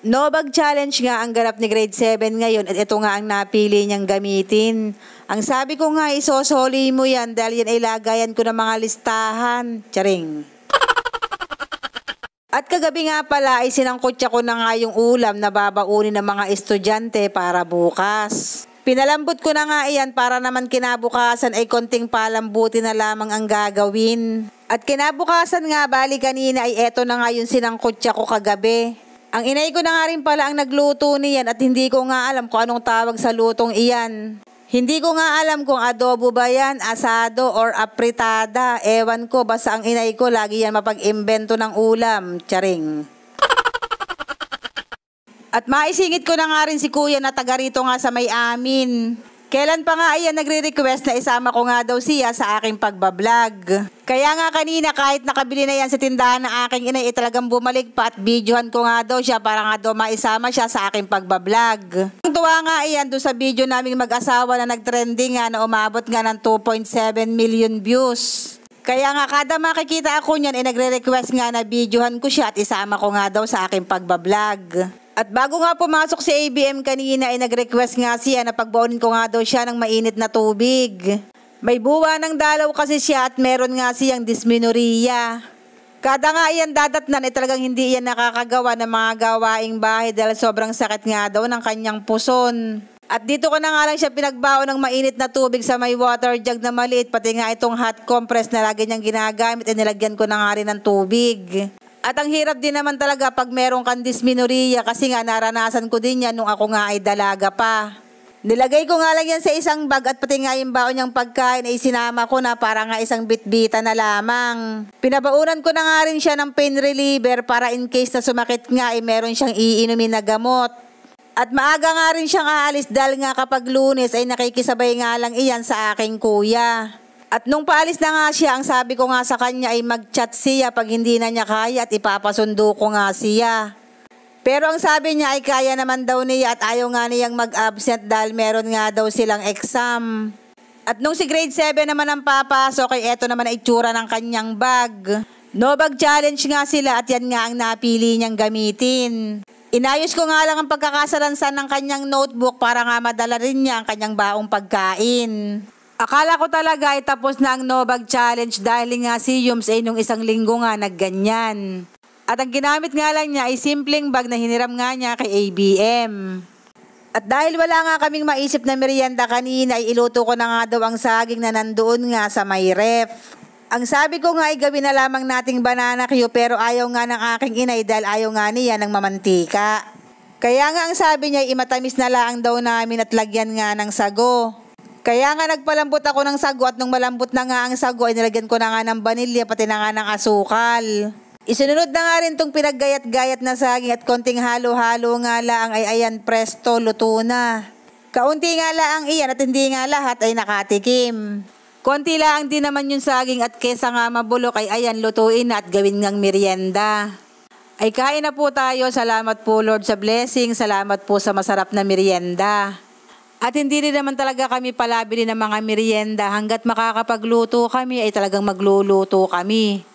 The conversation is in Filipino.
Novag Challenge nga ang ganap ni grade 7 ngayon at ito nga ang napili niyang gamitin. Ang sabi ko nga, isosoli mo yan dahil yan ay lagayan ko ng mga listahan. Charing. At kagabi nga pala ay sinangkutya ko na nga yung ulam na babaunin ng mga estudyante para bukas. Pinalambot ko na nga iyan para naman kinabukasan ay konting palambuti na lamang ang gagawin. At kinabukasan nga bali kanina ay eto na nga yung sinangkutya ko kagabi. Ang inay ko na nga rin pala ang nagluto niyan at hindi ko nga alam kung anong tawag sa lutong iyan. Hindi ko nga alam kung adobo ba yan, asado or apritada. Ewan ko, basta ang inay ko lagi yan mapag-imbento ng ulam. Charing. At maisingit ko na nga rin si kuya na taga rito nga sa may amin. Kailan pa nga iyan nagre-request na isama ko nga daw siya sa aking pagbablog. Kaya nga kanina kahit nakabili na yan sa tindahan ng aking inay, talagang bumalik pa at videohan ko nga daw siya para nga daw maisama siya sa aking pagbablog. Ang tuwa nga iyan doon sa video naming mag-asawa na nagtrending nga na umabot nga ng 2.7 million views. Kaya nga kada makikita ako niyan ay nagre-request nga na videohan ko siya at isama ko nga daw sa aking pagbablog. At bago nga pumasok si ABM kanina ay nag-request nga siya na pagbaunin ko nga daw siya ng mainit na tubig. May buwa ng dalaw kasi siya at meron nga siyang dysmenorrhea. Kada nga iyan dadatnan ay talagang hindi iyan nakakagawa ng mga gawaing bahay dahil sobrang sakit nga daw ng kanyang puson. At dito ko na nga lang siya pinagbaon ng mainit na tubig sa may water jug na maliit, pati nga itong hot compress na lagi niyang ginagamit ay nilagyan ko na nga rin ng tubig. At ang hirap din naman talaga pag meron kang dysmenorrhea kasi nga naranasan ko din yan nung ako nga ay dalaga pa. Nilagay ko nga lang yan sa isang bag at pati nga yung baon niyang pagkain ay sinama ko na para nga isang bitbita na lamang. Pinabaunan ko na nga rin siya ng pain reliever para in case na sumakit nga ay meron siyang iinumin na gamot. At maaga nga rin siyang aalis dahil nga kapag Lunes ay nakikisabay nga lang iyan sa aking kuya. At nung paalis na nga siya, ang sabi ko nga sa kanya ay mag-chat siya pag hindi na niya kaya at ipapasundo ko nga siya. Pero ang sabi niya ay kaya naman daw niya at ayaw nga niyang mag-absent dahil meron nga daw silang exam. At nung si grade 7 naman ang papasok ay eto naman ay itsura ng kanyang bag. Novag Challenge nga sila at yan nga ang napili niyang gamitin. Inayos ko nga lang ang pagkakasalansan ng kanyang notebook para nga madala rin niya ang kanyang baong pagkain. Akala ko talaga ay tapos na ang Novag Challenge dahil nga si Yums ay nung isang linggo nga nagganyan. At ang ginamit nga lang niya ay simpleng bag na hiniram nga niya kay ABM. At dahil wala nga kaming maisip na merienda kanina ay iluto ko na nga daw ang saging na nandoon nga sa may ref. Ang sabi ko nga ay gawin na lamang nating banana Q pero ayaw nga ng aking inay dahil ayaw nga niya ng mamantika. Kaya nga ang sabi niya ay imatamis na lang daw namin at lagyan nga ng sago. Kaya nga nagpalambot ako ng sago at nung malambot na nga ang sago ay nilagyan ko na nga ng vanilya pati na nga ng asukal. Isunod na nga rin tong pinaggayat-gayat na saging at konting halo-halo nga lang ay ayan presto, luto na. Kaunti nga lang iyan at hindi nga lahat ay nakatikim. Konti lang din naman yung saging at kesa nga mabulok ay ayan lutuin na at gawin ngang merienda. Ay kain na po tayo, salamat po Lord sa blessing, salamat po sa masarap na merienda. At hindi rin naman talaga kami palabili ng mga merienda hanggat makakapagluto kami ay talagang magluluto kami.